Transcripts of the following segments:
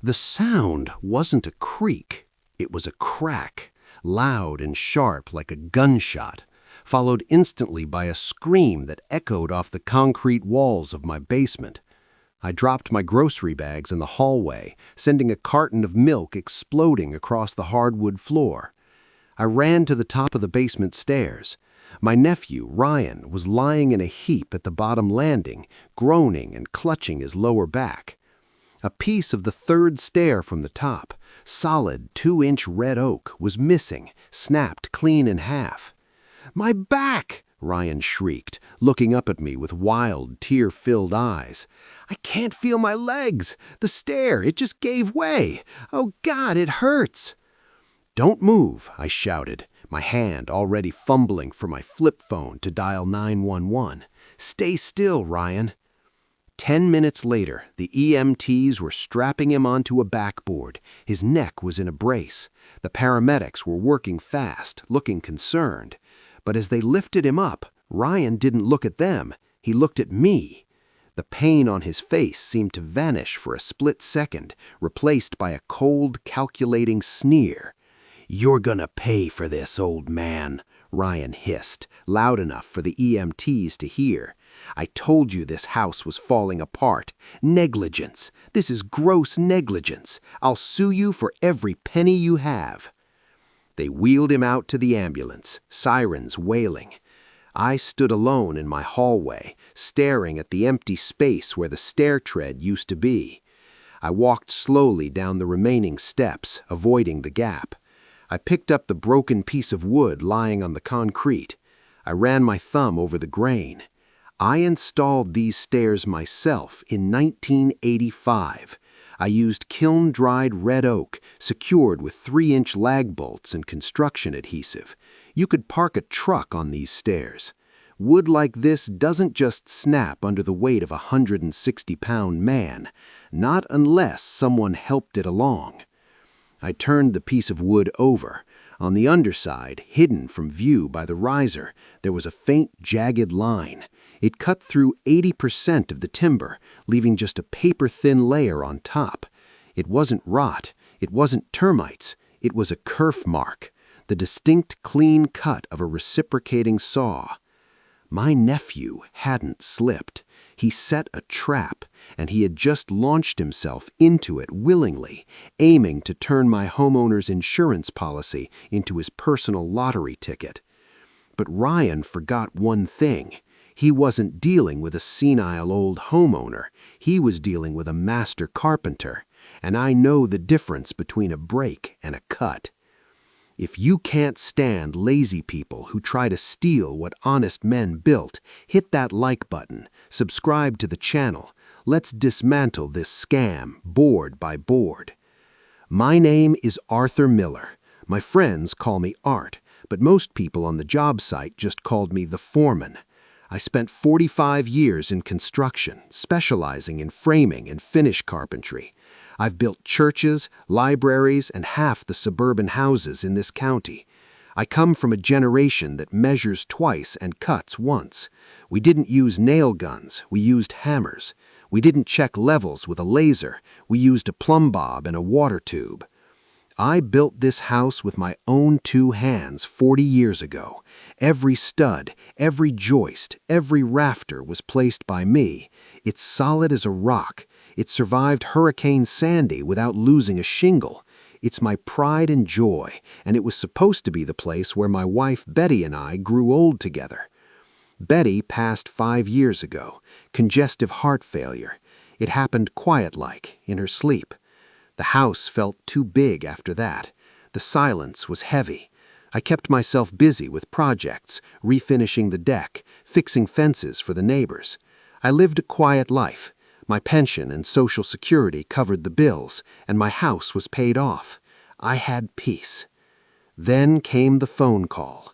The sound wasn't a creak, it was a crack, loud and sharp like a gunshot, followed instantly by a scream that echoed off the concrete walls of my basement. I dropped my grocery bags in the hallway, sending a carton of milk exploding across the hardwood floor. I ran to the top of the basement stairs. My nephew, Ryan, was lying in a heap at the bottom landing, groaning and clutching his lower back. A piece of the third stair from the top, solid 2-inch red oak, was missing, snapped clean in half. "My back!" Ryan shrieked, looking up at me with wild, tear-filled eyes. "I can't feel my legs! The stair, it just gave way! Oh God, it hurts!" "Don't move," I shouted, my hand already fumbling for my flip phone to dial 911. "Stay still, Ryan." 10 minutes later, the EMTs were strapping him onto a backboard. His neck was in a brace. The paramedics were working fast, looking concerned. But as they lifted him up, Ryan didn't look at them. He looked at me. The pain on his face seemed to vanish for a split second, replaced by a cold, calculating sneer. "You're gonna pay for this, old man," Ryan hissed, loud enough for the EMTs to hear. "I told you this house was falling apart. Negligence. This is gross negligence. I'll sue you for every penny you have." They wheeled him out to the ambulance, sirens wailing. I stood alone in my hallway, staring at the empty space where the stair tread used to be. I walked slowly down the remaining steps, avoiding the gap. I picked up the broken piece of wood lying on the concrete. I ran my thumb over the grain. I installed these stairs myself in 1985. I used kiln-dried red oak, secured with 3-inch lag bolts and construction adhesive. You could park a truck on these stairs. Wood like this doesn't just snap under the weight of a 160-pound man, not unless someone helped it along. I turned the piece of wood over. On the underside, hidden from view by the riser, there was a faint, jagged line. It cut through 80% of the timber, leaving just a paper-thin layer on top. It wasn't rot, it wasn't termites, it was a kerf mark, the distinct clean cut of a reciprocating saw. My nephew hadn't slipped. He set a trap, and he had just launched himself into it willingly, aiming to turn my homeowner's insurance policy into his personal lottery ticket. But Ryan forgot one thing. He wasn't dealing with a senile old homeowner. He was dealing with a master carpenter, and I know the difference between a break and a cut. If you can't stand lazy people who try to steal what honest men built, hit that like button, subscribe to the channel. Let's dismantle this scam board by board. My name is Arthur Miller. My friends call me Art, but most people on the job site just called me the foreman. I spent 45 years in construction, specializing in framing and finish carpentry. I've built churches, libraries, and half the suburban houses in this county. I come from a generation that measures twice and cuts once. We didn't use nail guns, we used hammers. We didn't check levels with a laser, we used a plumb bob and a water tube. I built this house with my own 2 hands 40 years ago. Every stud, every joist, every rafter was placed by me. It's solid as a rock. It survived Hurricane Sandy without losing a shingle. It's my pride and joy, and it was supposed to be the place where my wife Betty and I grew old together. Betty passed 5 years ago, congestive heart failure. It happened quiet-like, in her sleep. The house felt too big after that. The silence was heavy. I kept myself busy with projects, refinishing the deck, fixing fences for the neighbors. I lived a quiet life. My pension and Social Security covered the bills, and my house was paid off. I had peace. Then came the phone call.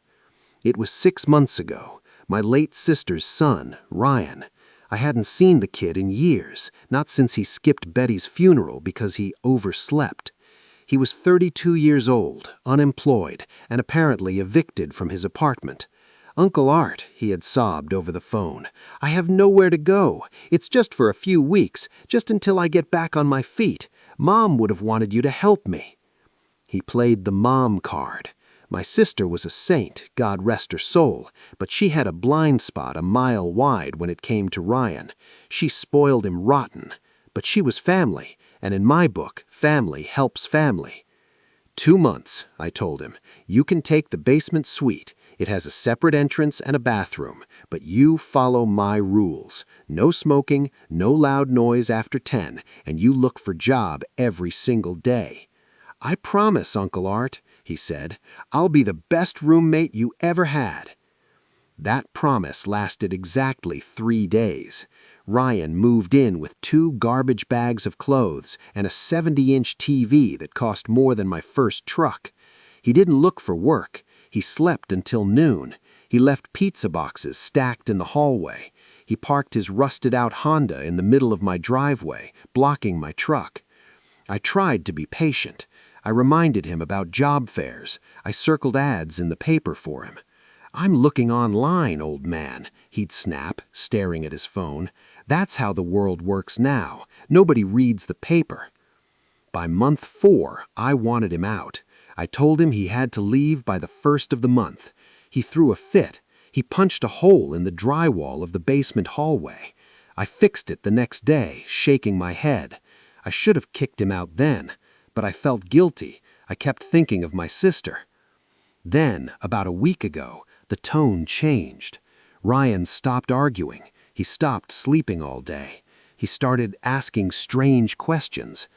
It was 6 months ago. My late sister's son, Ryan. I hadn't seen the kid in years, not since he skipped Betty's funeral because he overslept. He was 32 years old, unemployed, and apparently evicted from his apartment. "Uncle Art," he had sobbed over the phone, "I have nowhere to go. It's just for a few weeks, just until I get back on my feet. Mom would have wanted you to help me." He played the mom card. My sister was a saint, God rest her soul, but she had a blind spot a mile wide when it came to Ryan. She spoiled him rotten. But she was family, and in my book, family helps family. 2 months, I told him. You can take the basement suite. It has a separate entrance and a bathroom, but you follow my rules. No smoking, no loud noise after 10, and you look for job every single day. "I promise, Uncle Art," he said. "I'll be the best roommate you ever had." That promise lasted exactly 3 days. Ryan moved in with 2 garbage bags of clothes and a 70-inch TV that cost more than my first truck. He didn't look for work. He slept until noon. He left pizza boxes stacked in the hallway. He parked his rusted-out Honda in the middle of my driveway, blocking my truck. I tried to be patient. I reminded him about job fairs. I circled ads in the paper for him. "I'm looking online, old man," he'd snap, staring at his phone. "That's how the world works now. Nobody reads the paper." By month 4, I wanted him out. I told him he had to leave by the 1st of the month. He threw a fit. He punched a hole in the drywall of the basement hallway. I fixed it the next day, shaking my head. I should have kicked him out then, but I felt guilty. I kept thinking of my sister. Then, about a week ago, the tone changed. Ryan stopped arguing. He stopped sleeping all day. He started asking strange questions.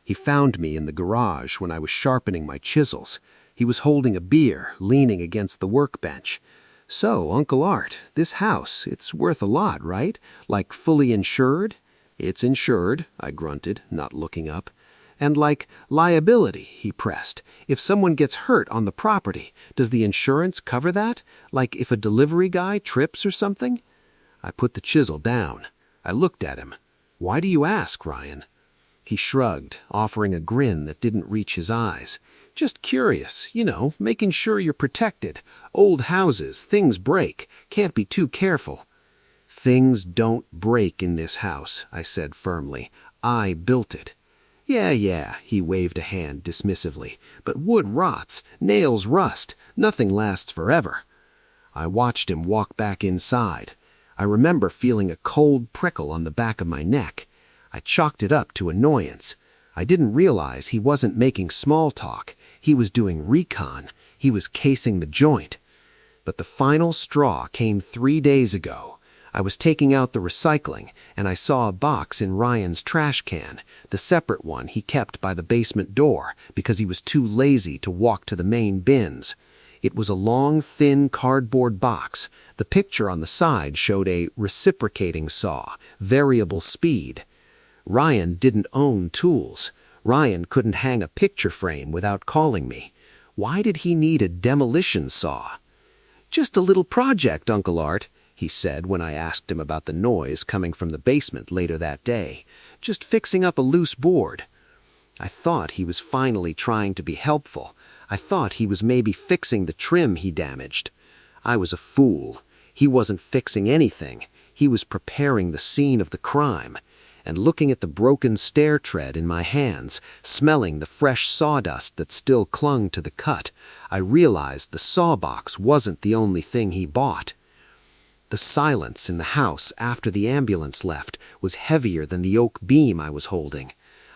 He found me in the garage when I was sharpening my chisels. He was holding a beer, leaning against the workbench. "So, Uncle Art, this house, it's worth a lot, right? Like fully insured?" "It's insured," I grunted, not looking up. "And like liability," he pressed. "If someone gets hurt on the property, does the insurance cover that? Like if a delivery guy trips or something?" I put the chisel down. I looked at him. "Why do you ask, Ryan?" He shrugged, offering a grin that didn't reach his eyes. "Just curious, making sure you're protected. Old houses, things break. Can't be too careful." "Things don't break in this house," I said firmly. "I built it." Yeah, he waved a hand dismissively. "But wood rots, nails rust, nothing lasts forever." I watched him walk back inside. I remember feeling a cold prickle on the back of my neck. I chalked it up to annoyance. I didn't realize he wasn't making small talk. He was doing recon. He was casing the joint. But the final straw came 3 days ago. I was taking out the recycling, and I saw a box in Ryan's trash can, the separate one he kept by the basement door because he was too lazy to walk to the main bins. It was a long, thin cardboard box. The picture on the side showed a reciprocating saw, variable speed. Ryan didn't own tools. Ryan couldn't hang a picture frame without calling me. Why did he need a demolition saw? "Just a little project, Uncle Art," he said when I asked him about the noise coming from the basement later that day. "Just fixing up a loose board." I thought he was finally trying to be helpful. I thought he was maybe fixing the trim he damaged. I was a fool. He wasn't fixing anything. He was preparing the scene of the crime. And looking at the broken stair tread in my hands, smelling the fresh sawdust that still clung to the cut, I realized the sawbox wasn't the only thing he bought. The silence in the house after the ambulance left was heavier than the oak beam I was holding.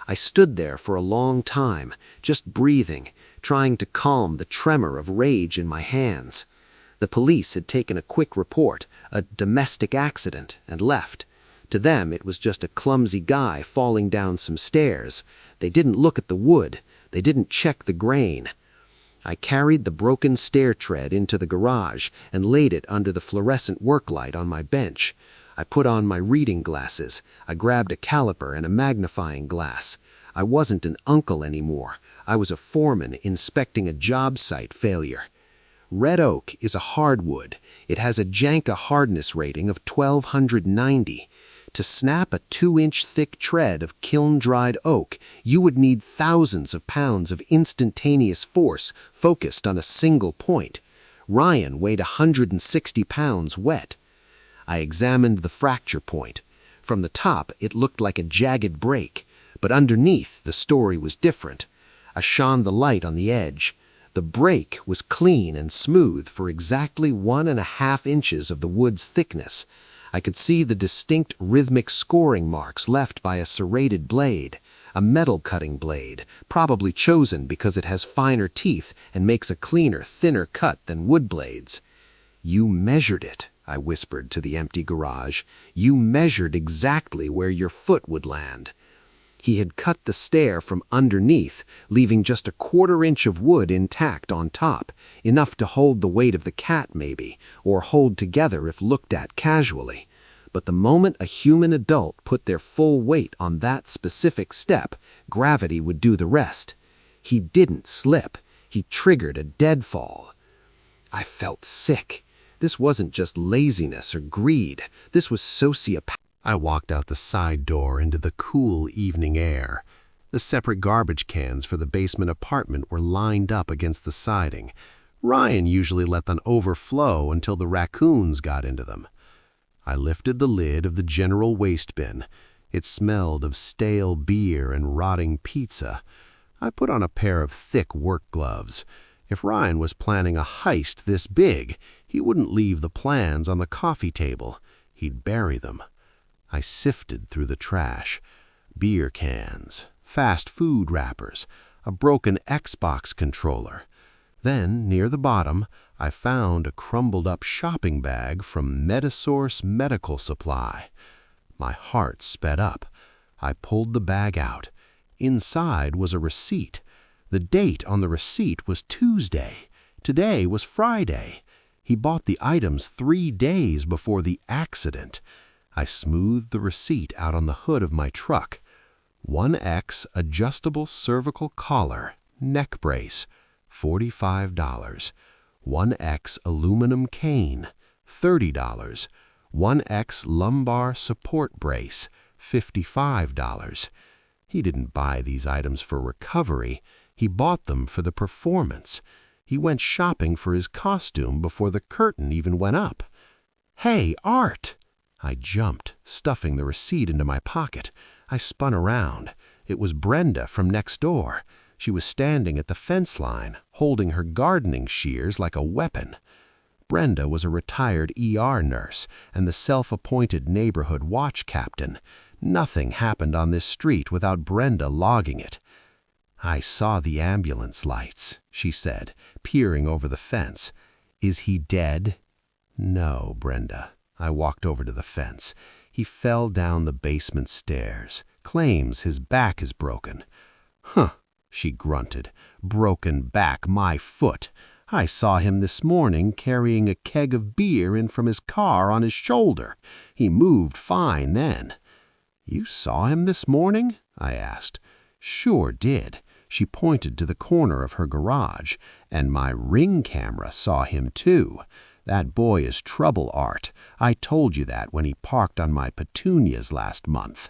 I stood there for a long time, just breathing, trying to calm the tremor of rage in my hands. The police had taken a quick report, a domestic accident, and left. To them, it was just a clumsy guy falling down some stairs. They didn't look at the wood. They didn't check the grain. I carried the broken stair tread into the garage and laid it under the fluorescent work light on my bench. I put on my reading glasses. I grabbed a caliper and a magnifying glass. I wasn't an uncle anymore. I was a foreman inspecting a job site failure. Red oak is a hardwood. It has a Janka hardness rating of 1290. To snap a 2-inch thick tread of kiln-dried oak, you would need thousands of pounds of instantaneous force focused on a single point. Ryan weighed 160 pounds wet. I examined the fracture point. From the top, it looked like a jagged break, But underneath, the story was different. I shone the light on the edge. The break was clean and smooth for exactly 1.5 inches of the wood's thickness. I could see the distinct rhythmic scoring marks left by a serrated blade, a metal-cutting blade, probably chosen because it has finer teeth and makes a cleaner, thinner cut than wood blades. "You measured it," I whispered to the empty garage. "You measured exactly where your foot would land." He had cut the stair from underneath, leaving just a 1/4 inch of wood intact on top, enough to hold the weight of the cat maybe, or hold together if looked at casually. But the moment a human adult put their full weight on that specific step, gravity would do the rest. He didn't slip. He triggered a deadfall. I felt sick. This wasn't just laziness or greed. This was sociopathy. I walked out the side door into the cool evening air. The separate garbage cans for the basement apartment were lined up against the siding. Ryan usually let them overflow until the raccoons got into them. I lifted the lid of the general waste bin. It smelled of stale beer and rotting pizza. I put on a pair of thick work gloves. If Ryan was planning a heist this big, he wouldn't leave the plans on the coffee table. He'd bury them. I sifted through the trash. Beer cans, fast food wrappers, a broken Xbox controller. Then, near the bottom, I found a crumbled-up shopping bag from Medisource Medical Supply. My heart sped up. I pulled the bag out. Inside was a receipt. The date on the receipt was Tuesday. Today was Friday. He bought the items 3 days before the accident. I smoothed the receipt out on the hood of my truck. 1X adjustable cervical collar, neck brace, $45. 1X aluminum cane, $30. 1X lumbar support brace, $55. He didn't buy these items for recovery. He bought them for the performance. He went shopping for his costume before the curtain even went up. "Hey, Art!" I jumped, stuffing the receipt into my pocket. I spun around. It was Brenda from next door. She was standing at the fence line, holding her gardening shears like a weapon. Brenda was a retired ER nurse and the self-appointed neighborhood watch captain. Nothing happened on this street without Brenda logging it. "I saw the ambulance lights," she said, peering over the fence. "Is he dead?" "No, Brenda." I walked over to the fence. "He fell down the basement stairs. Claims his back is broken." "Huh," she grunted. "Broken back, my foot. I saw him this morning carrying a keg of beer in from his car on his shoulder. He moved fine then." "You saw him this morning?" I asked. "Sure did." She pointed to the corner of her garage. "And my Ring camera saw him too. That boy is trouble, Art. I told you that when he parked on my petunias last month."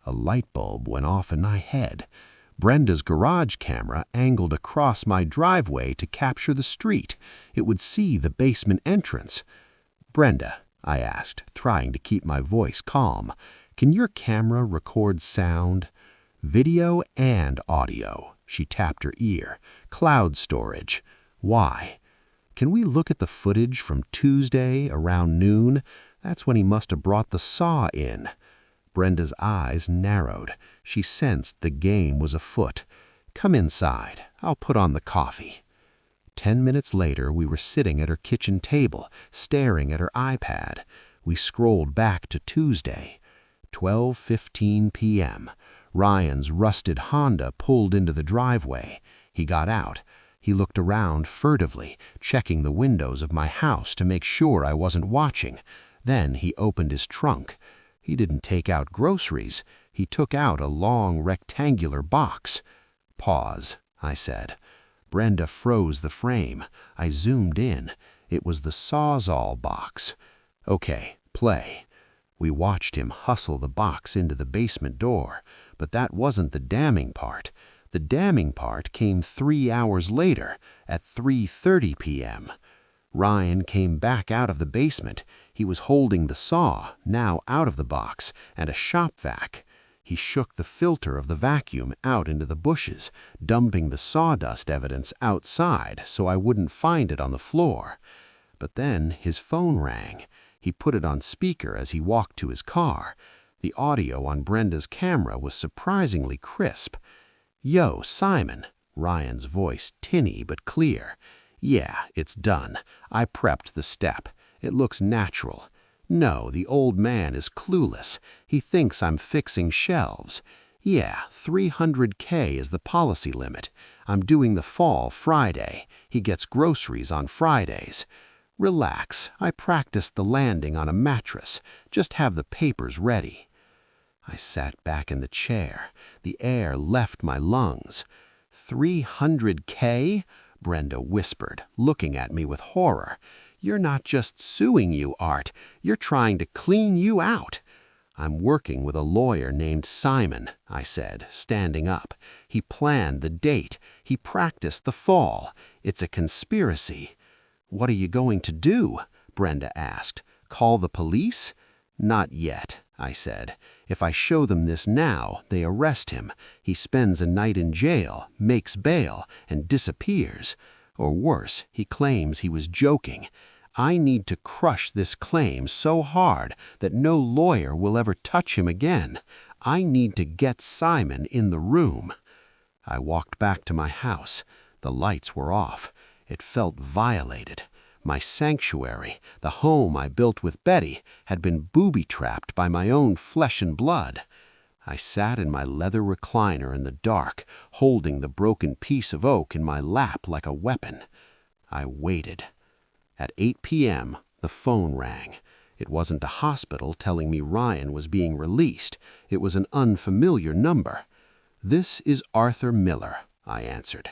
A light bulb went off in my head. Brenda's garage camera angled across my driveway to capture the street. It would see the basement entrance. "Brenda," I asked, trying to keep my voice calm, "can your camera record sound?" "Video and audio." She tapped her ear. "Cloud storage." "Why?" "Can we look at the footage from Tuesday around noon? That's when he must have brought the saw in." Brenda's eyes narrowed. She sensed the game was afoot. "Come inside. I'll put on the coffee." 10 minutes later, we were sitting at her kitchen table, staring at her iPad. We scrolled back to Tuesday. 12:15 p.m. Ryan's rusted Honda pulled into the driveway. He got out. He looked around furtively, checking the windows of my house to make sure I wasn't watching. Then he opened his trunk. He didn't take out groceries. He took out a long rectangular box. "Pause," I said. Brenda froze the frame. I zoomed in. It was the Sawzall box. "Okay, play." We watched him hustle the box into the basement door, but that wasn't the damning part. The damning part came 3 hours later, at 3:30 p.m. Ryan came back out of the basement. He was holding the saw, now out of the box, and a shop vac. He shook the filter of the vacuum out into the bushes, dumping the sawdust evidence outside so I wouldn't find it on the floor. But then his phone rang. He put it on speaker as he walked to his car. The audio on Brenda's camera was surprisingly crisp. "Yo, Simon," Ryan's voice tinny but clear. "Yeah, it's done. I prepped the step. It looks natural. No, the old man is clueless. He thinks I'm fixing shelves. Yeah, $300K is the policy limit. I'm doing the fall Friday. He gets groceries on Fridays. Relax, I practiced the landing on a mattress. Just have the papers ready." I sat back in the chair. The air left my lungs. "$300K?" Brenda whispered, looking at me with horror. "You're not just suing you, Art. You're trying to clean you out." "I'm working with a lawyer named Simon," I said, standing up. "He planned the date. He practiced the fall. It's a conspiracy." "What are you going to do?" Brenda asked. "Call the police?" "Not yet," I said. "If I show them this now, they arrest him. He spends a night in jail, makes bail, and disappears. Or worse, he claims he was joking. I need to crush this claim so hard that no lawyer will ever touch him again. I need to get Simon in the room." I walked back to my house. The lights were off. It felt violated. My sanctuary, the home I built with Betty, had been booby-trapped by my own flesh and blood. I sat in my leather recliner in the dark, holding the broken piece of oak in my lap like a weapon. I waited. At 8 p.m., the phone rang. It wasn't a hospital telling me Ryan was being released. It was an unfamiliar number. "This is Arthur Miller," I answered.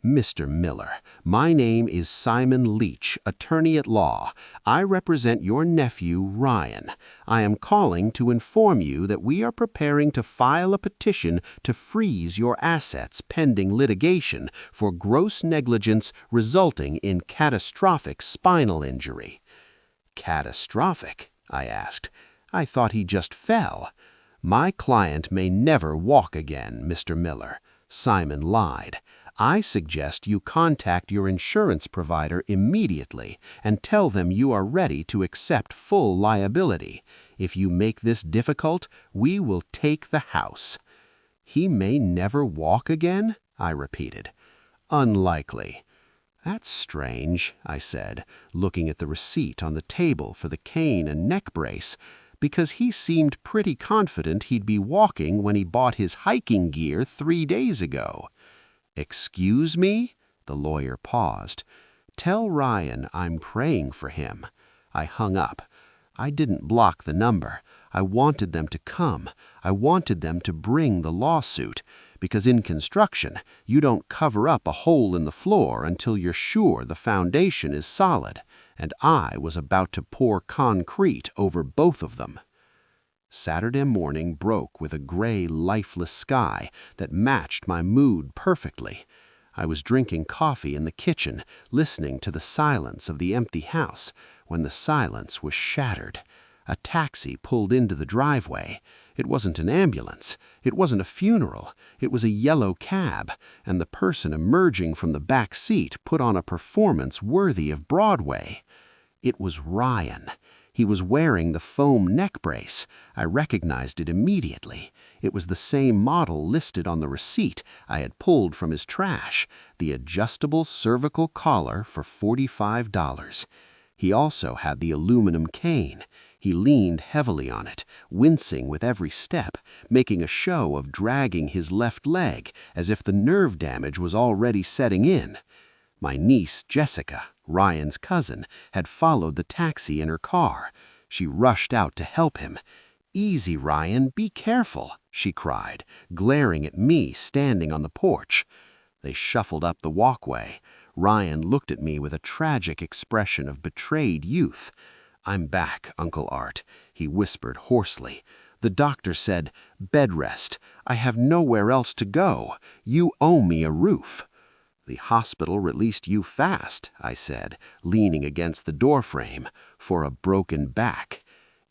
"Mr. Miller, my name is Simon Leach, attorney at law. I represent your nephew, Ryan. I am calling to inform you that we are preparing to file a petition to freeze your assets pending litigation for gross negligence resulting in catastrophic spinal injury." "Catastrophic?" I asked. "I thought he just fell." "My client may never walk again, Mr. Miller." Simon lied. "I suggest you contact your insurance provider immediately and tell them you are ready to accept full liability. If you make this difficult, we will take the house." "He may never walk again?" I repeated. "Unlikely." "That's strange," I said, looking at the receipt on the table for the cane and neck brace, "because he seemed pretty confident he'd be walking when he bought his hiking gear 3 days ago." "Excuse me?" The lawyer paused. "Tell Ryan I'm praying for him." I hung up. I didn't block the number. I wanted them to come. I wanted them to bring the lawsuit. Because in construction, you don't cover up a hole in the floor until you're sure the foundation is solid. And I was about to pour concrete over both of them. Saturday morning broke with a gray, lifeless sky that matched my mood perfectly. I was drinking coffee in the kitchen, listening to the silence of the empty house, when the silence was shattered. A taxi pulled into the driveway. It wasn't an ambulance. It wasn't a funeral. It was a yellow cab, and the person emerging from the back seat put on a performance worthy of Broadway. It was Ryan. He was wearing the foam neck brace. I recognized it immediately. It was the same model listed on the receipt I had pulled from his trash, the adjustable cervical collar for $45. He also had the aluminum cane. He leaned heavily on it, wincing with every step, making a show of dragging his left leg as if the nerve damage was already setting in. My niece, Jessica, Ryan's cousin, had followed the taxi in her car. She rushed out to help him. "Easy, Ryan, be careful," she cried, glaring at me standing on the porch. They shuffled up the walkway. Ryan looked at me with a tragic expression of betrayed youth. "I'm back, Uncle Art," he whispered hoarsely. "The doctor said, 'Bed rest. I have nowhere else to go. You owe me a roof.'" "The hospital released you fast," I said, leaning against the doorframe, "for a broken back."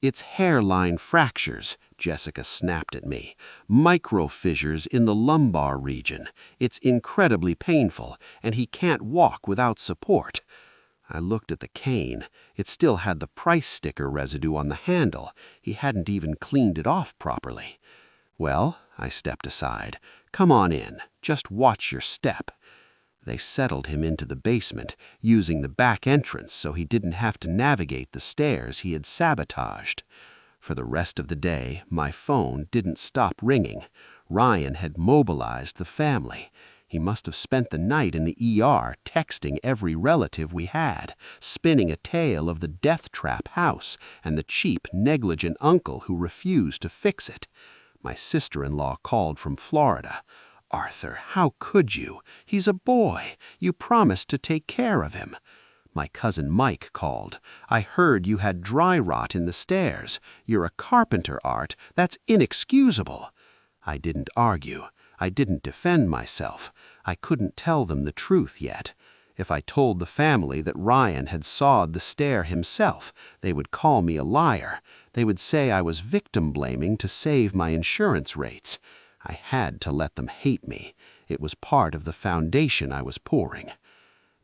"It's hairline fractures," Jessica snapped at me. "Microfissures in the lumbar region. It's incredibly painful, and he can't walk without support." I looked at the cane. It still had the price sticker residue on the handle. He hadn't even cleaned it off properly. "Well," I stepped aside, "come on in. Just watch your step." They settled him into the basement, using the back entrance so he didn't have to navigate the stairs he had sabotaged. For the rest of the day, my phone didn't stop ringing. Ryan had mobilized the family. He must have spent the night in the ER texting every relative we had, spinning a tale of the death trap house and the cheap, negligent uncle who refused to fix it. My sister-in-law called from Florida. "Arthur, how could you? He's a boy. You promised to take care of him." My cousin Mike called. "I heard you had dry rot in the stairs. You're a carpenter, Art. That's inexcusable." I didn't argue. I didn't defend myself. I couldn't tell them the truth yet. If I told the family that Ryan had sawed the stair himself, they would call me a liar. They would say I was victim-blaming to save my insurance rates. I had to let them hate me. It was part of the foundation I was pouring.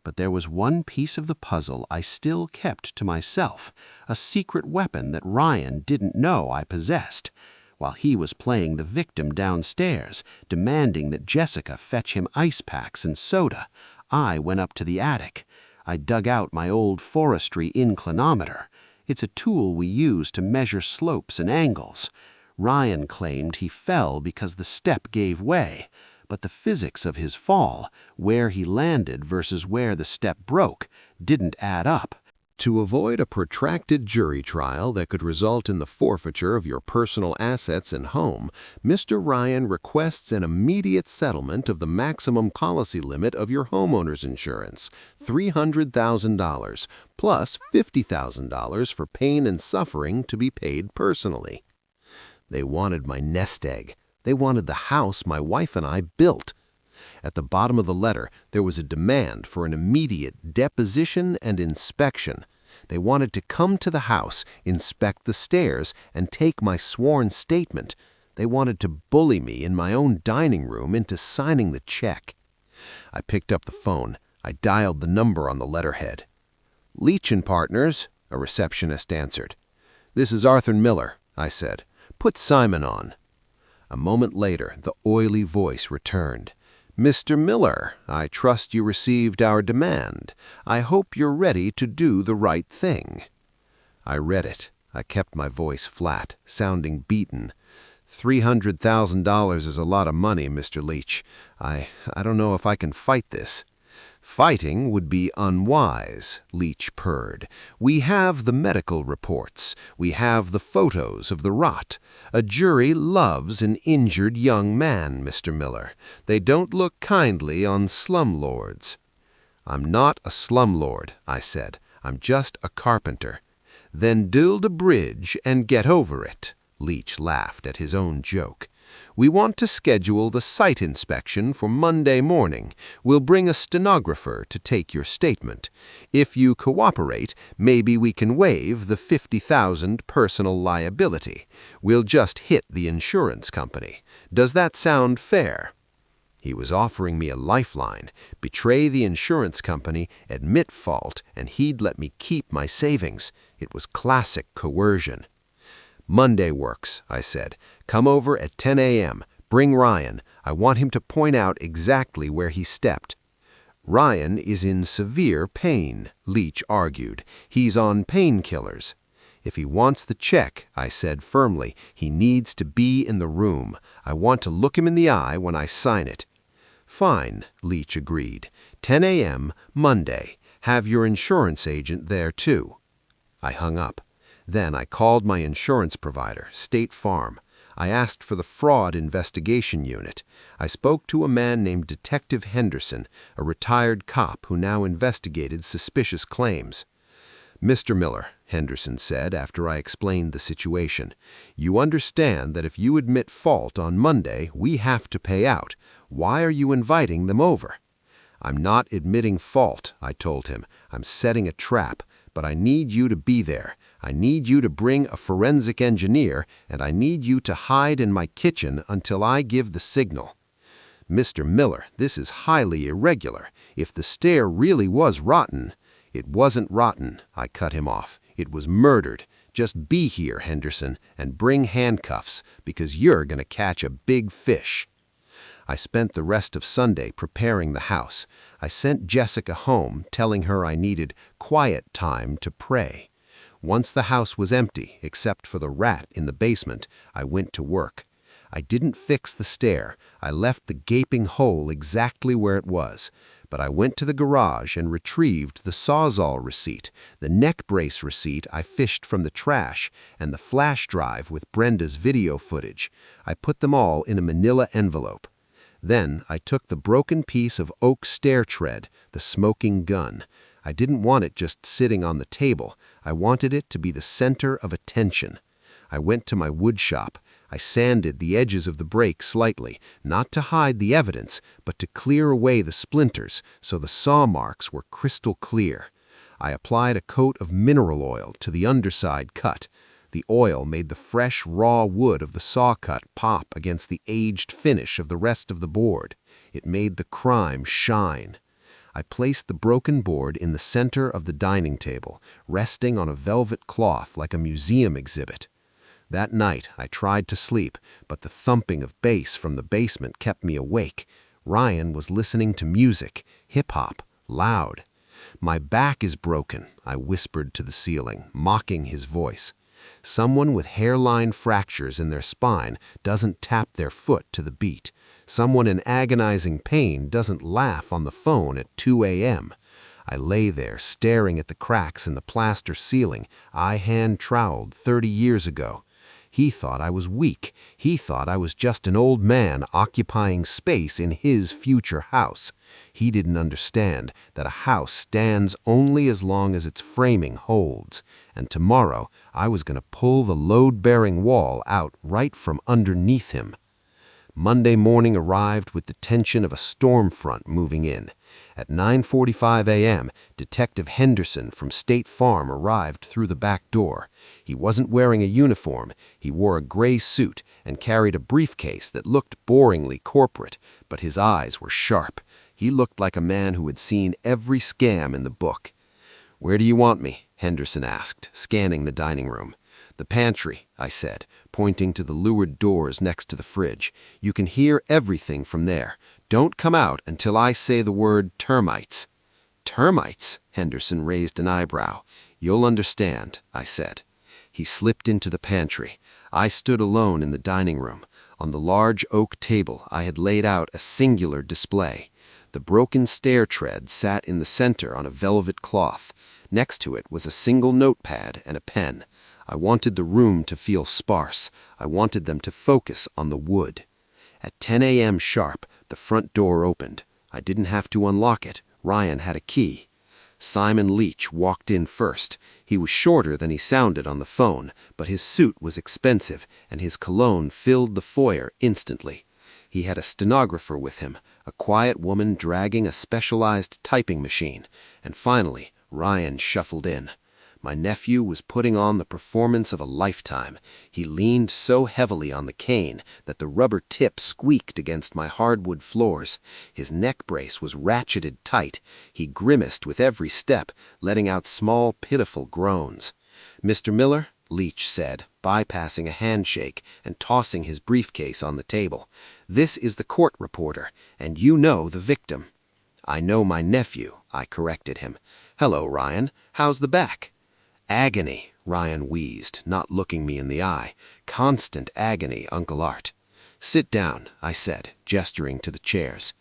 But there was one piece of the puzzle I still kept to myself, a secret weapon that Ryan didn't know I possessed. While he was playing the victim downstairs, demanding that Jessica fetch him ice packs and soda, I went up to the attic. I dug out my old forestry inclinometer. It's a tool we use to measure slopes and angles. Ryan claimed he fell because the step gave way, but the physics of his fall, where he landed versus where the step broke, didn't add up. To avoid a protracted jury trial that could result in the forfeiture of your personal assets and home, Mr. Ryan requests an immediate settlement of the maximum policy limit of your homeowner's insurance, $300,000, plus $50,000 for pain and suffering to be paid personally. They wanted my nest egg. They wanted the house my wife and I built. At the bottom of the letter, there was a demand for an immediate deposition and inspection. They wanted to come to the house, inspect the stairs, and take my sworn statement. They wanted to bully me in my own dining room into signing the check. I picked up the phone. I dialed the number on the letterhead. "Leach and Partners," a receptionist answered. "This is Arthur Miller," I said. "Put Simon on." A moment later, the oily voice returned. "Mr. Miller, I trust you received our demand. I hope you're ready to do the right thing." I read it. I kept my voice flat, sounding beaten. $300,000 is a lot of money, Mr. Leach. I don't know if I can fight this." "Fighting would be unwise," Leach purred. "We have the medical reports. We have the photos of the rot. A jury loves an injured young man, Mr. Miller. They don't look kindly on slumlords." "I'm not a slumlord," I said. "I'm just a carpenter." "Then build a bridge and get over it." Leach laughed at his own joke. "We want to schedule the site inspection for Monday morning. We'll bring a stenographer to take your statement. If you cooperate, maybe we can waive the $50,000 personal liability. We'll just hit the insurance company. Does that sound fair?" He was offering me a lifeline: betray the insurance company, admit fault, and he'd let me keep my savings. It was classic coercion. "Monday works," I said. "Come over at 10 a.m. Bring Ryan. I want him to point out exactly where he stepped." "Ryan is in severe pain," Leach argued. "He's on painkillers." "If he wants the check," I said firmly, "he needs to be in the room. I want to look him in the eye when I sign it." "Fine," Leach agreed. 10 a.m., Monday. Have your insurance agent there, too." I hung up. Then I called my insurance provider, State Farm. I asked for the fraud investigation unit. I spoke to a man named Detective Henderson, a retired cop who now investigated suspicious claims. "Mr. Miller," Henderson said after I explained the situation, "you understand that if you admit fault on Monday, we have to pay out. Why are you inviting them over?" "I'm not admitting fault," I told him. "I'm setting a trap, but I need you to be there. I need you to bring a forensic engineer, and I need you to hide in my kitchen until I give the signal." "Mr. Miller, this is highly irregular. If the stair really was rotten—" "It wasn't rotten," I cut him off. "It was murdered. Just be here, Henderson, and bring handcuffs, because you're going to catch a big fish." I spent the rest of Sunday preparing the house. I sent Jessica home, telling her I needed quiet time to pray. Once the house was empty, except for the rat in the basement, I went to work. I didn't fix the stair. I left the gaping hole exactly where it was. But I went to the garage and retrieved the Sawzall receipt, the neck brace receipt I fished from the trash, and the flash drive with Brenda's video footage. I put them all in a manila envelope. Then I took the broken piece of oak stair tread, the smoking gun. I didn't want it just sitting on the table. I wanted it to be the center of attention. I went to my wood shop. I sanded the edges of the break slightly, not to hide the evidence, but to clear away the splinters so the saw marks were crystal clear. I applied a coat of mineral oil to the underside cut. The oil made the fresh, raw wood of the saw cut pop against the aged finish of the rest of the board. It made the crime shine. I placed the broken board in the center of the dining table, resting on a velvet cloth like a museum exhibit. That night, I tried to sleep, but the thumping of bass from the basement kept me awake. Ryan was listening to music, hip-hop, loud. "My back is broken," I whispered to the ceiling, mocking his voice. Someone with hairline fractures in their spine doesn't tap their foot to the beat. Someone in agonizing pain doesn't laugh on the phone at 2 a.m. I lay there staring at the cracks in the plaster ceiling I hand-troweled 30 years ago. He thought I was weak. He thought I was just an old man occupying space in his future house. He didn't understand that a house stands only as long as its framing holds. And tomorrow, I was going to pull the load-bearing wall out right from underneath him. Monday morning arrived with the tension of a storm front moving in. At 9:45 a.m., Detective Henderson from State Farm arrived through the back door. He wasn't wearing a uniform. He wore a gray suit and carried a briefcase that looked boringly corporate, but his eyes were sharp. He looked like a man who had seen every scam in the book. "Where do you want me?" Henderson asked, scanning the dining room. "The pantry," I said, pointing to the lurid doors next to the fridge. "You can hear everything from there. Don't come out until I say the word termites." "Termites?" Henderson raised an eyebrow. "You'll understand," I said. He slipped into the pantry. I stood alone in the dining room. On the large oak table, I had laid out a singular display. The broken stair tread sat in the center on a velvet cloth. Next to it was a single notepad and a pen. I wanted the room to feel sparse. I wanted them to focus on the wood. At 10 a.m. sharp, the front door opened. I didn't have to unlock it. Ryan had a key. Simon Leach walked in first. He was shorter than he sounded on the phone, but his suit was expensive, and his cologne filled the foyer instantly. He had a stenographer with him, a quiet woman dragging a specialized typing machine, and finally, Ryan shuffled in. My nephew was putting on the performance of a lifetime. He leaned so heavily on the cane that the rubber tip squeaked against my hardwood floors. His neck brace was ratcheted tight. He grimaced with every step, letting out small, pitiful groans. "Mr. Miller," Leach said, bypassing a handshake and tossing his briefcase on the table, "this is the court reporter, and you know the victim." "I know my nephew," I corrected him. "Hello, Ryan. How's the back?" "Agony," Ryan wheezed, not looking me in the eye. "Constant agony, Uncle Art." "Sit down," I said, gesturing to the chairs.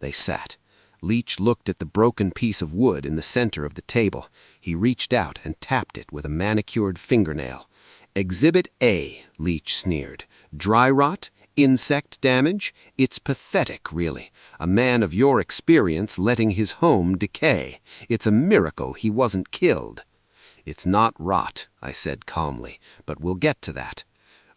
They sat. Leach looked at the broken piece of wood in the center of the table. He reached out and tapped it with a manicured fingernail. "Exhibit A," Leach sneered. "Dry rot? Insect damage? It's pathetic, really. A man of your experience letting his home decay. It's a miracle he wasn't killed." "It's not rot," I said calmly, "but we'll get to that.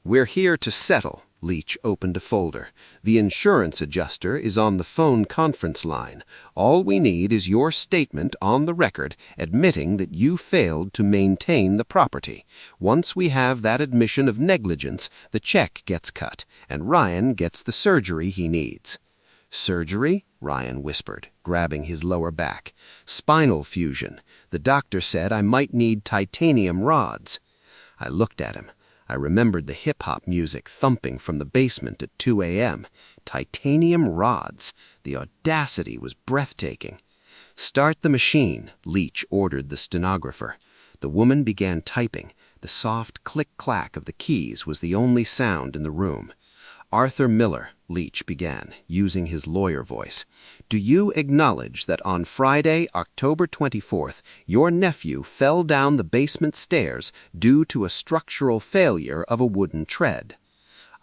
We're here to settle," Leach opened a folder. The insurance adjuster is on the phone conference line. All we need is your statement on the record admitting that you failed to maintain the property. Once we have that admission of negligence, the check gets cut, and Ryan gets the surgery he needs. Surgery? Ryan whispered, grabbing his lower back. Spinal fusion. The doctor said I might need titanium rods. I looked at him. I remembered the hip-hop music thumping from the basement at 2 a.m. Titanium rods. The audacity was breathtaking. Start the machine, Leach ordered the stenographer. The woman began typing. The soft click-clack of the keys was the only sound in the room. Arthur Miller, Leach began, using his lawyer voice. Do you acknowledge that on Friday, October 24th, your nephew fell down the basement stairs due to a structural failure of a wooden tread?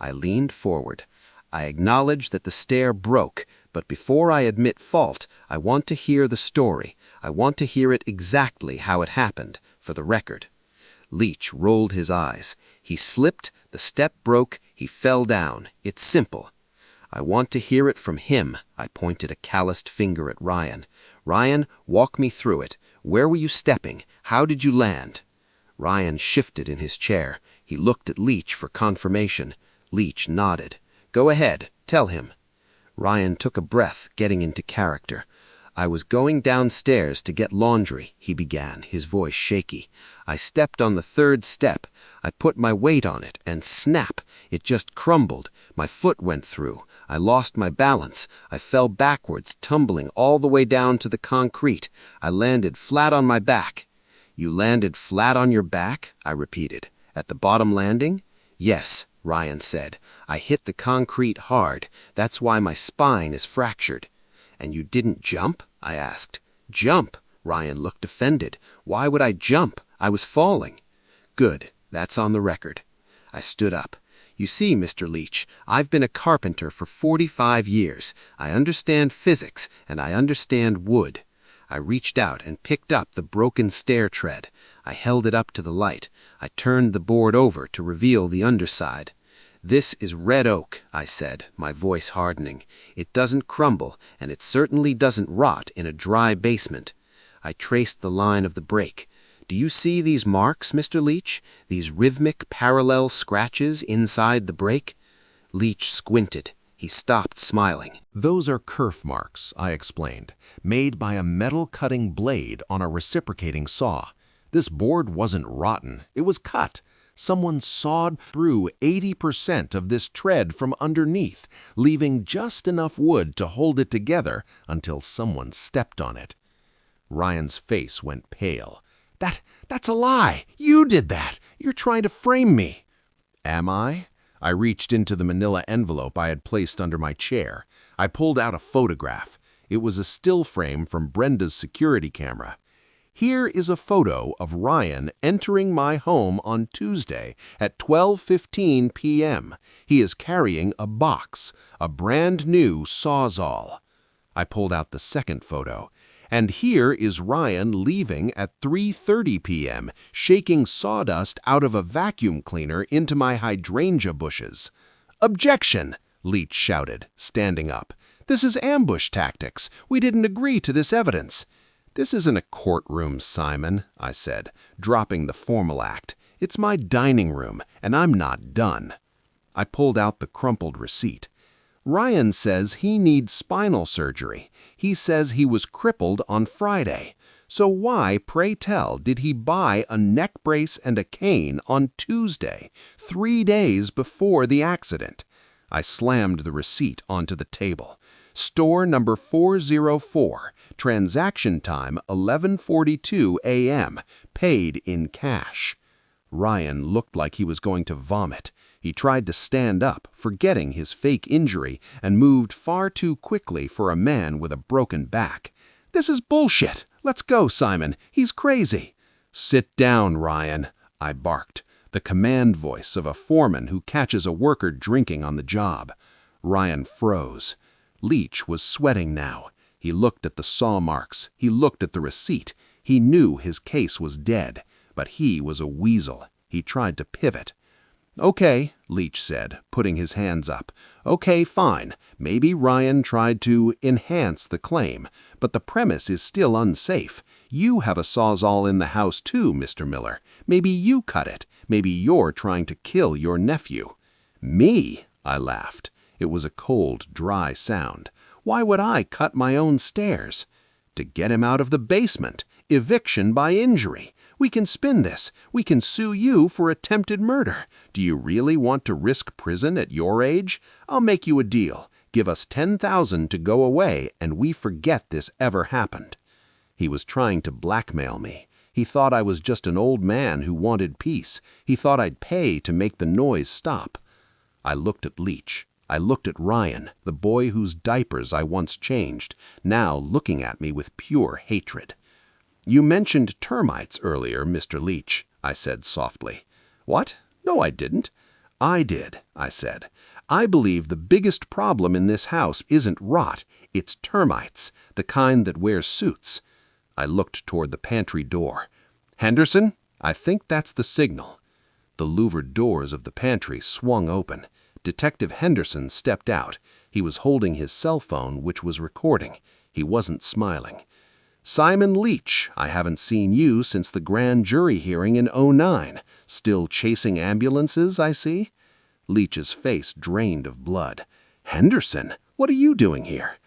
I leaned forward. I acknowledge that the stair broke, but before I admit fault, I want to hear the story. I want to hear it exactly how it happened, for the record. Leach rolled his eyes. He slipped, the step broke, he fell down. It's simple. I want to hear it from him. I pointed a calloused finger at Ryan. Ryan, walk me through it. Where were you stepping? How did you land? Ryan shifted in his chair. He looked at Leach for confirmation. Leach nodded. Go ahead, tell him. Ryan took a breath, getting into character. I was going downstairs to get laundry, he began, his voice shaky. I stepped on the third step. I put my weight on it, and snap, it just crumbled. My foot went through. I lost my balance. I fell backwards, tumbling all the way down to the concrete. I landed flat on my back. You landed flat on your back? I repeated. At the bottom landing? Yes, Ryan said. I hit the concrete hard. That's why my spine is fractured. And you didn't jump? I asked. Jump? Ryan looked offended. Why would I jump? I was falling. Good. That's on the record. I stood up. You see, Mr. Leach, I've been a carpenter for 45 years. I understand physics, and I understand wood. I reached out and picked up the broken stair tread. I held it up to the light. I turned the board over to reveal the underside. This is red oak, I said, my voice hardening. It doesn't crumble, and it certainly doesn't rot in a dry basement. I traced the line of the break. Do you see these marks, Mr. Leach? These rhythmic, parallel scratches inside the break? Leach squinted. He stopped smiling. Those are kerf marks, I explained, made by a metal-cutting blade on a reciprocating saw. This board wasn't rotten. It was cut. Someone sawed through 80% of this tread from underneath, leaving just enough wood to hold it together until someone stepped on it. Ryan's face went pale. That's a lie! You did that! You're trying to frame me! Am I? I reached into the manila envelope I had placed under my chair. I pulled out a photograph. It was a still frame from Brenda's security camera. Here is a photo of Ryan entering my home on Tuesday at 12:15 p.m. He is carrying a box, a brand new Sawzall. I pulled out the second photo. And here is Ryan leaving at 3:30 p.m., shaking sawdust out of a vacuum cleaner into my hydrangea bushes. Objection! Leach shouted, standing up. This is ambush tactics. We didn't agree to this evidence. This isn't a courtroom, Simon, I said, dropping the formal act. It's my dining room, and I'm not done. I pulled out the crumpled receipt. Ryan says he needs spinal surgery. He says he was crippled on Friday. So why, pray tell, did he buy a neck brace and a cane on Tuesday, 3 days before the accident? I slammed the receipt onto the table. Store number 404, transaction time 11:42 a.m., paid in cash. Ryan looked like he was going to vomit. He tried to stand up, forgetting his fake injury, and moved far too quickly for a man with a broken back. This is bullshit. Let's go, Simon. He's crazy. Sit down, Ryan, I barked, the command voice of a foreman who catches a worker drinking on the job. Ryan froze. Leach was sweating now. He looked at the saw marks. He looked at the receipt. He knew his case was dead, but he was a weasel. He tried to pivot. "Okay," Leach said, putting his hands up. "Okay, fine. Maybe Ryan tried to enhance the claim, but the premise is still unsafe. You have a sawzall in the house too, Mr. Miller. Maybe you cut it. Maybe you're trying to kill your nephew." "Me?" I laughed. It was a cold, dry sound. "Why would I cut my own stairs?" "To get him out of the basement. Eviction by injury. We can spin this. We can sue you for attempted murder. Do you really want to risk prison at your age? I'll make you a deal. Give us $10,000 to go away and we forget this ever happened." He was trying to blackmail me. He thought I was just an old man who wanted peace. He thought I'd pay to make the noise stop. I looked at Leach. I looked at Ryan, the boy whose diapers I once changed, now looking at me with pure hatred. "You mentioned termites earlier, Mr. Leach," I said softly. "What? No, I didn't." "I did," I said. "I believe the biggest problem in this house isn't rot, it's termites, the kind that wear suits." I looked toward the pantry door. "Henderson, I think that's the signal." The louvered doors of the pantry swung open. Detective Henderson stepped out. He was holding his cell phone, which was recording. He wasn't smiling. "Simon Leach, I haven't seen you since the grand jury hearing in '09. Still chasing ambulances, I see?" Leach's face drained of blood. "Henderson, what are you doing here?"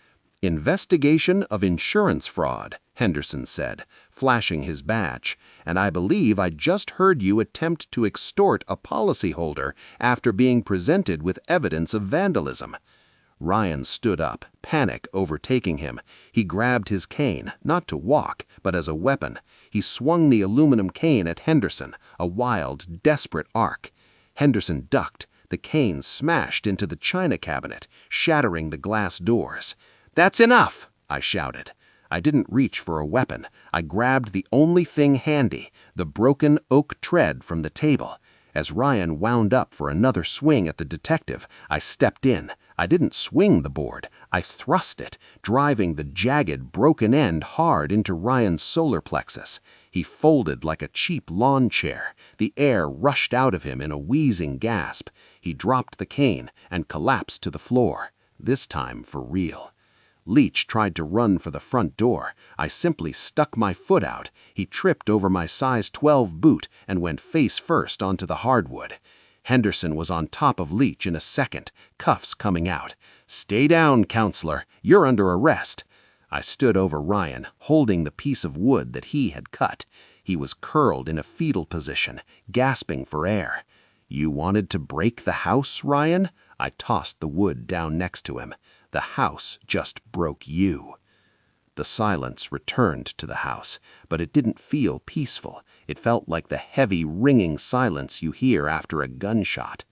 "Investigation of insurance fraud," Henderson said, flashing his badge, "and I believe I just heard you attempt to extort a policyholder after being presented with evidence of vandalism." Ryan stood up, panic overtaking him. He grabbed his cane, not to walk, but as a weapon. He swung the aluminum cane at Henderson, a wild, desperate arc. Henderson ducked. The cane smashed into the china cabinet, shattering the glass doors. "That's enough!" I shouted. I didn't reach for a weapon. I grabbed the only thing handy, the broken oak tread from the table. As Ryan wound up for another swing at the detective, I stepped in. I didn't swing the board. I thrust it, driving the jagged, broken end hard into Ryan's solar plexus. He folded like a cheap lawn chair. The air rushed out of him in a wheezing gasp. He dropped the cane and collapsed to the floor, this time for real. Leach tried to run for the front door. I simply stuck my foot out. He tripped over my size 12 boot and went face first onto the hardwood. Henderson was on top of Leach in a second, cuffs coming out. "Stay down, counselor. You're under arrest." I stood over Ryan, holding the piece of wood that he had cut. He was curled in a fetal position, gasping for air. "You wanted to break the house, Ryan?" I tossed the wood down next to him. "The house just broke you." The silence returned to the house, but it didn't feel peaceful. It felt like the heavy, ringing silence you hear after a gunshot.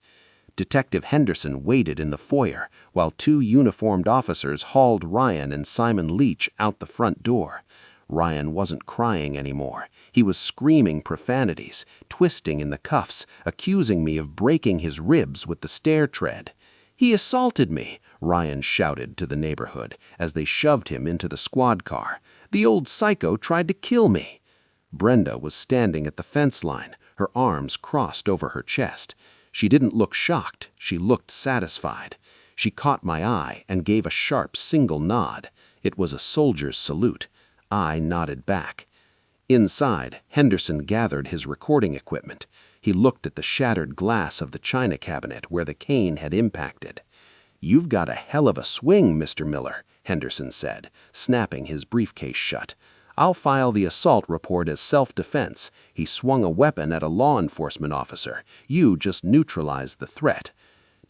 Detective Henderson waited in the foyer while two uniformed officers hauled Ryan and Simon Leach out the front door. Ryan wasn't crying anymore. He was screaming profanities, twisting in the cuffs, accusing me of breaking his ribs with the stair tread. "He assaulted me," Ryan shouted to the neighborhood as they shoved him into the squad car. "The old psycho tried to kill me." Brenda was standing at the fence line, her arms crossed over her chest. She didn't look shocked, she looked satisfied. She caught my eye and gave a sharp single nod. It was a soldier's salute. I nodded back. Inside, Henderson gathered his recording equipment. He looked at the shattered glass of the china cabinet where the cane had impacted. "You've got a hell of a swing, Mr. Miller," Henderson said, snapping his briefcase shut. "I'll file the assault report as self-defense. He swung a weapon at a law enforcement officer. You just neutralized the threat."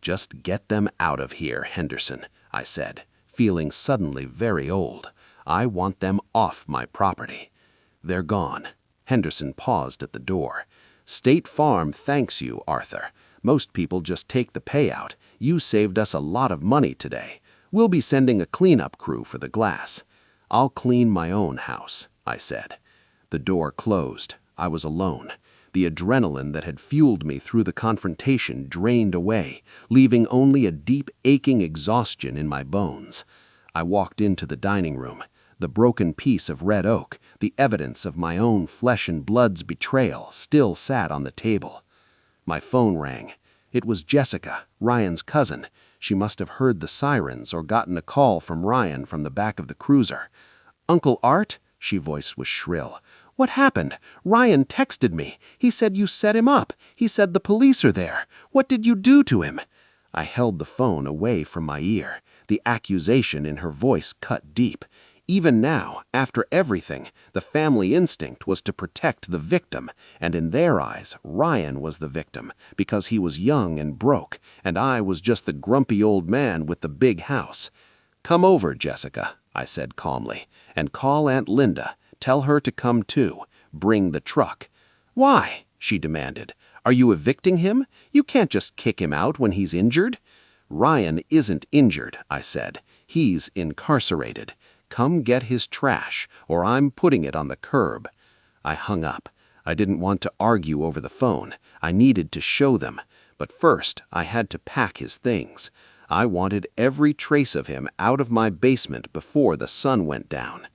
"Just get them out of here, Henderson," I said, feeling suddenly very old. "I want them off my property." "They're gone." Henderson paused at the door. "State Farm thanks you, Arthur. Most people just take the payout. You saved us a lot of money today. We'll be sending a cleanup crew for the glass." "I'll clean my own house," I said. The door closed. I was alone. The adrenaline that had fueled me through the confrontation drained away, leaving only a deep, aching exhaustion in my bones. I walked into the dining room. The broken piece of red oak, the evidence of my own flesh and blood's betrayal, still sat on the table. My phone rang. It was Jessica, Ryan's cousin. She must have heard the sirens or gotten a call from Ryan from the back of the cruiser. "Uncle Art?" She voice was shrill. "What happened? Ryan texted me. He said you set him up. He said the police are there. What did you do to him?" I held the phone away from my ear. The accusation in her voice cut deep. Even now, after everything, the family instinct was to protect the victim, and in their eyes, Ryan was the victim, because he was young and broke, and I was just the grumpy old man with the big house. "Come over, Jessica," I said calmly, "and call Aunt Linda. Tell her to come too. Bring the truck." "Why?" she demanded. "Are you evicting him? You can't just kick him out when he's injured." "Ryan isn't injured," I said. "He's incarcerated. Come get his trash, or I'm putting it on the curb." I hung up. I didn't want to argue over the phone. I needed to show them. But first, I had to pack his things. I wanted every trace of him out of my basement before the sun went down.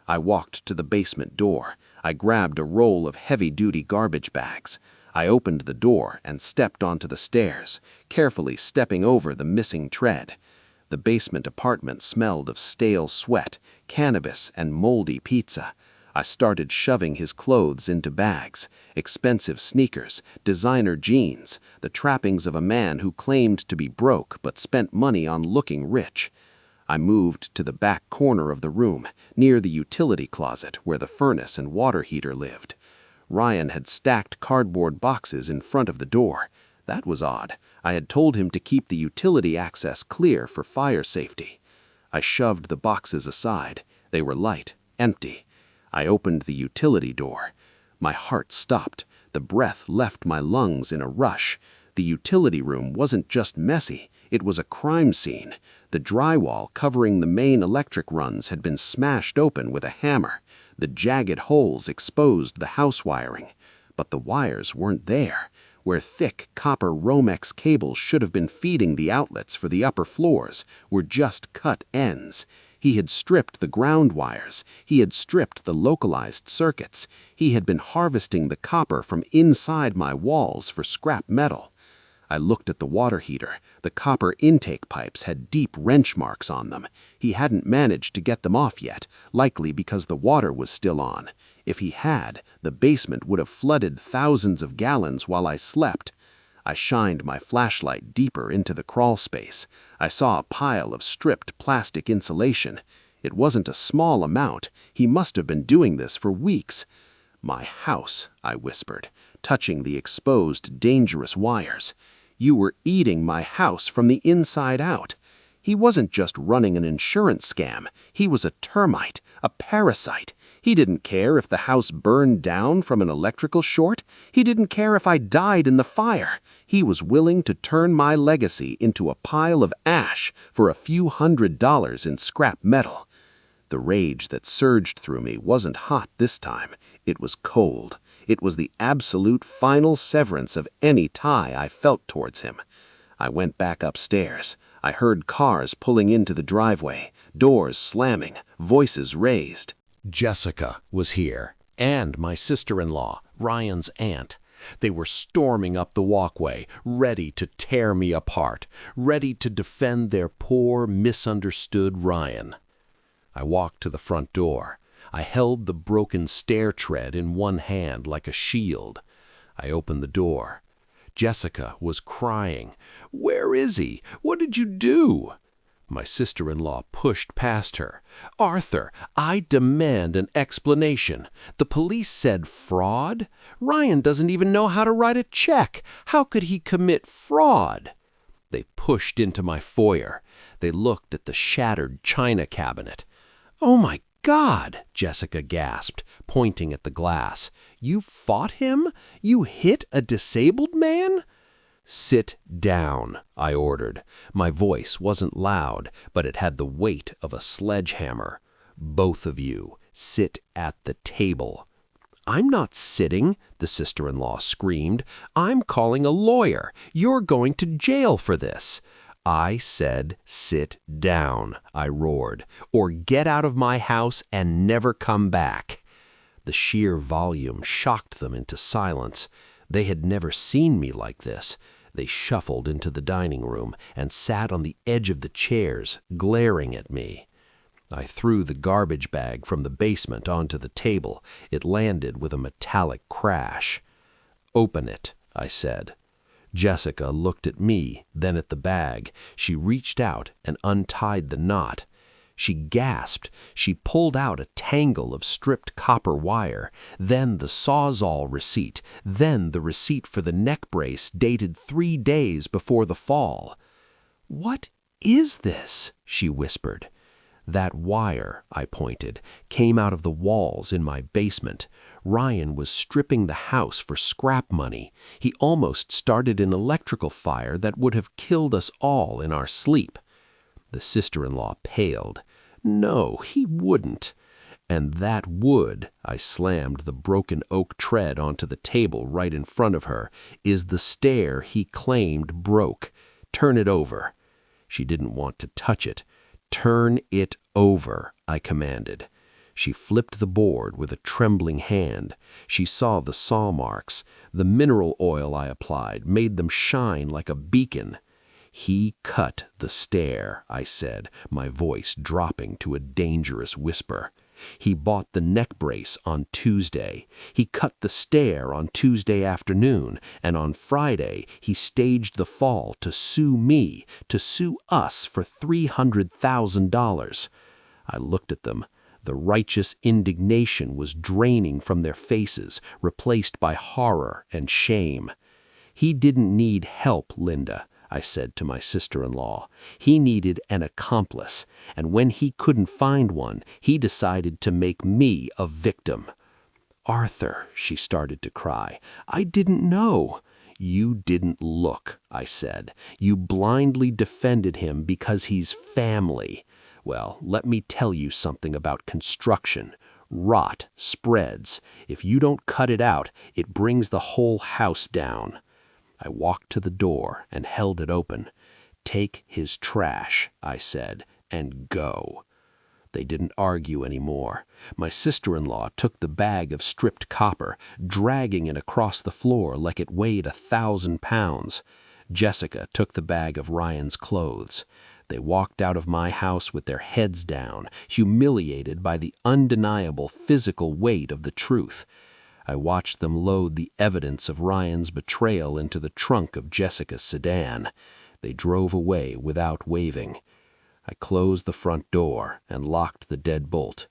I walked to the basement door. I grabbed a roll of heavy-duty garbage bags. I opened the door and stepped onto the stairs, carefully stepping over the missing tread. The basement apartment smelled of stale sweat, cannabis, and moldy pizza. I started shoving his clothes into bags, expensive sneakers, designer jeans, the trappings of a man who claimed to be broke but spent money on looking rich. I moved to the back corner of the room, near the utility closet where the furnace and water heater lived. Ryan had stacked cardboard boxes in front of the door. That was odd. I had told him to keep the utility access clear for fire safety. I shoved the boxes aside. They were light, empty. I opened the utility door. My heart stopped. The breath left my lungs in a rush. The utility room wasn't just messy. It was a crime scene. The drywall covering the main electric runs had been smashed open with a hammer. The jagged holes exposed the house wiring. But the wires weren't there. Where thick copper Romex cables should have been feeding the outlets for the upper floors were just cut ends. He had stripped the ground wires. He had stripped the localized circuits. He had been harvesting the copper from inside my walls for scrap metal. I looked at the water heater. The copper intake pipes had deep wrench marks on them. He hadn't managed to get them off yet, likely because the water was still on. If he had, the basement would have flooded thousands of gallons while I slept. I shined my flashlight deeper into the crawl space. I saw a pile of stripped plastic insulation. It wasn't a small amount. He must have been doing this for weeks. "My house," I whispered, touching the exposed, dangerous wires. "You were eating my house from the inside out." He wasn't just running an insurance scam. He was a termite, a parasite. He didn't care if the house burned down from an electrical short. He didn't care if I died in the fire. He was willing to turn my legacy into a pile of ash for a few $100s in scrap metal. The rage that surged through me wasn't hot this time. It was cold. It was the absolute final severance of any tie I felt towards him. I went back upstairs. I heard cars pulling into the driveway, doors slamming, voices raised. Jessica was here, and my sister-in-law, Ryan's aunt. They were storming up the walkway, ready to tear me apart, ready to defend their poor, misunderstood Ryan. I walked to the front door. I held the broken stair tread in one hand like a shield. I opened the door. Jessica was crying. "Where is he? What did you do?" My sister-in-law pushed past her. "Arthur, I demand an explanation. The police said fraud? Ryan doesn't even know how to write a check. How could he commit fraud?" They pushed into my foyer. They looked at the shattered china cabinet. "Oh my God," Jessica gasped, pointing at the glass. "You fought him? You hit a disabled man?" "Sit down," I ordered. My voice wasn't loud, but it had the weight of a sledgehammer. "Both of you, sit at the table." "I'm not sitting," the sister-in-law screamed. "I'm calling a lawyer. You're going to jail for this." "I said sit down," I roared, "or get out of my house and never come back." The sheer volume shocked them into silence. They had never seen me like this. They shuffled into the dining room and sat on the edge of the chairs, glaring at me. I threw the garbage bag from the basement onto the table. It landed with a metallic crash. "Open it," I said. Jessica looked at me, then at the bag. She reached out and untied the knot. She gasped. She pulled out a tangle of stripped copper wire, then the Sawzall receipt, then the receipt for the neck brace dated 3 days before the fall. "What is this?" she whispered. "That wire," I pointed, "came out of the walls in my basement. Ryan was stripping the house for scrap money. He almost started an electrical fire that would have killed us all in our sleep." The sister-in-law paled. "No, he wouldn't." "And that wood," I slammed the broken oak tread onto the table right in front of her, "is the stair he claimed broke. Turn it over." She didn't want to touch it. "Turn it over," I commanded. She flipped the board with a trembling hand. She saw the saw marks. The mineral oil I applied made them shine like a beacon. "He cut the stair," I said, my voice dropping to a dangerous whisper. "He bought the neck brace on Tuesday. He cut the stair on Tuesday afternoon, and on Friday he staged the fall to sue me, to sue us for $300,000. I looked at them. The righteous indignation was draining from their faces, replaced by horror and shame. "He didn't need help, Linda," I said to my sister-in-law. "He needed an accomplice, and when he couldn't find one, he decided to make me a victim." "Arthur," she started to cry, "I didn't know." "You didn't look," I said. "You blindly defended him because he's family. Well, let me tell you something about construction. Rot spreads. If you don't cut it out, it brings the whole house down." I walked to the door and held it open. "Take his trash," I said, "and go." They didn't argue anymore. My sister-in-law took the bag of stripped copper, dragging it across the floor like it weighed 1,000 pounds. Jessica took the bag of Ryan's clothes. They walked out of my house with their heads down, humiliated by the undeniable physical weight of the truth. I watched them load the evidence of Ryan's betrayal into the trunk of Jessica's sedan. They drove away without waving. I closed the front door and locked the deadbolt.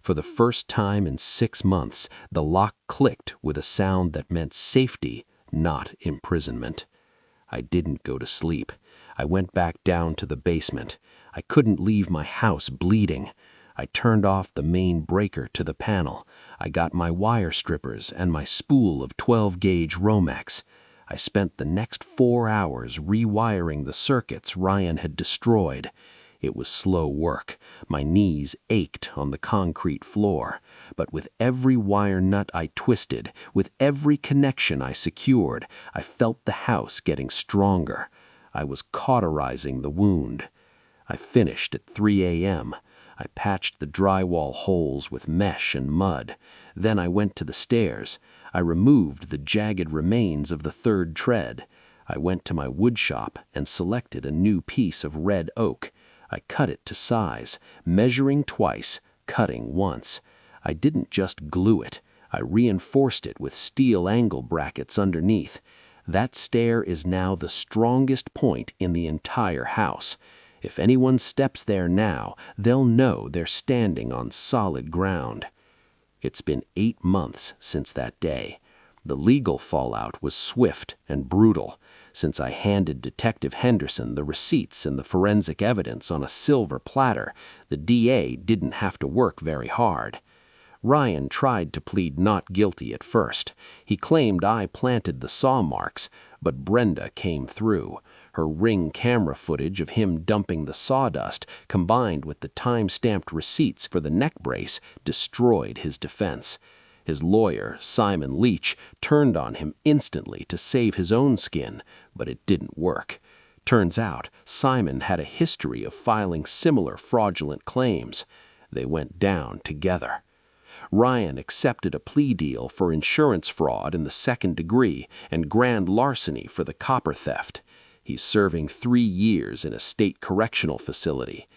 For the first time in 6 months, the lock clicked with a sound that meant safety, not imprisonment. I didn't go to sleep. I went back down to the basement. I couldn't leave my house bleeding. I turned off the main breaker to the panel. I got my wire strippers and my spool of 12-gauge Romex. I spent the next 4 hours rewiring the circuits Ryan had destroyed. It was slow work. My knees ached on the concrete floor. But with every wire nut I twisted, with every connection I secured, I felt the house getting stronger. I was cauterizing the wound. I finished at 3 a.m. I patched the drywall holes with mesh and mud. Then I went to the stairs. I removed the jagged remains of the third tread. I went to my wood shop and selected a new piece of red oak. I cut it to size, measuring twice, cutting once. I didn't just glue it. I reinforced it with steel angle brackets underneath. That stair is now the strongest point in the entire house. If anyone steps there now, they'll know they're standing on solid ground. It's been 8 months since that day. The legal fallout was swift and brutal. Since I handed Detective Henderson the receipts and the forensic evidence on a silver platter, the DA didn't have to work very hard. Ryan tried to plead not guilty at first. He claimed I planted the saw marks, but Brenda came through. Her Ring camera footage of him dumping the sawdust, combined with the time-stamped receipts for the neck brace, destroyed his defense. His lawyer, Simon Leach, turned on him instantly to save his own skin, but it didn't work. Turns out, Simon had a history of filing similar fraudulent claims. They went down together. Ryan accepted a plea deal for insurance fraud in the second degree and grand larceny for the copper theft. He's serving 3 years in a state correctional facility.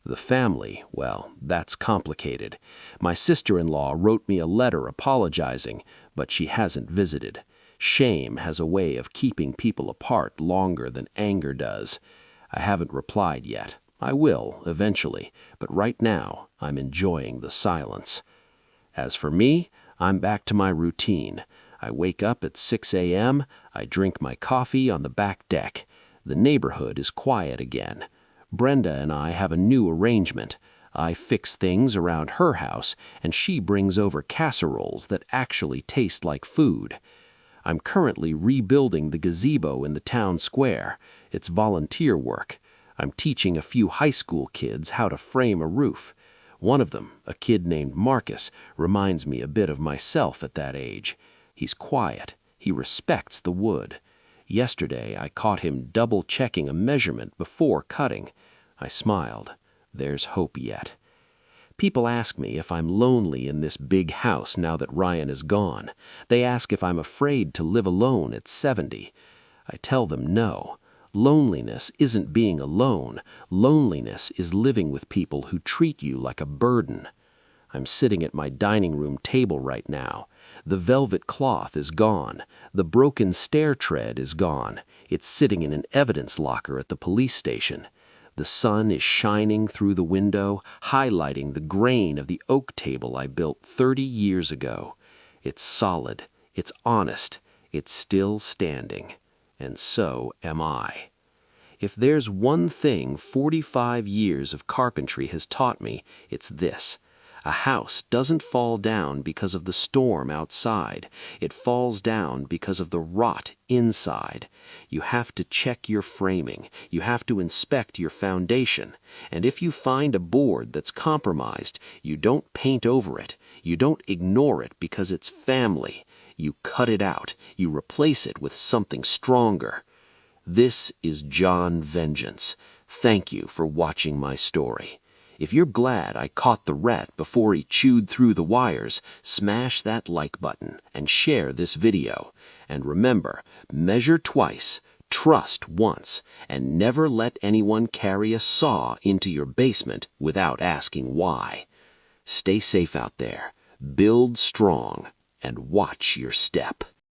The family, well, that's complicated. My sister-in-law wrote me a letter apologizing, but she hasn't visited. Shame has a way of keeping people apart longer than anger does. I haven't replied yet. I will, eventually, but right now I'm enjoying the silence. As for me, I'm back to my routine. I wake up at 6 a.m., I drink my coffee on the back deck. The neighborhood is quiet again. Brenda and I have a new arrangement. I fix things around her house, and she brings over casseroles that actually taste like food. I'm currently rebuilding the gazebo in the town square. It's volunteer work. I'm teaching a few high school kids how to frame a roof. One of them, a kid named Marcus, reminds me a bit of myself at that age. He's quiet. He respects the wood. Yesterday, I caught him double-checking a measurement before cutting. I smiled. There's hope yet. People ask me if I'm lonely in this big house now that Ryan is gone. They ask if I'm afraid to live alone at 70. I tell them no. Loneliness isn't being alone. Loneliness is living with people who treat you like a burden. I'm sitting at my dining room table right now. The velvet cloth is gone. The broken stair tread is gone. It's sitting in an evidence locker at the police station. The sun is shining through the window, highlighting the grain of the oak table I built 30 years ago. It's solid. It's honest. It's still standing. And so am I. If there's one thing 45 years of carpentry has taught me, it's this. A house doesn't fall down because of the storm outside. It falls down because of the rot inside. You have to check your framing. You have to inspect your foundation. And if you find a board that's compromised, you don't paint over it. You don't ignore it because it's family. You cut it out. You replace it with something stronger. This is John Vengeance. Thank you for watching my story. If you're glad I caught the rat before he chewed through the wires, smash that like button and share this video. And remember, measure twice, trust once, and never let anyone carry a saw into your basement without asking why. Stay safe out there, build strong, and watch your step.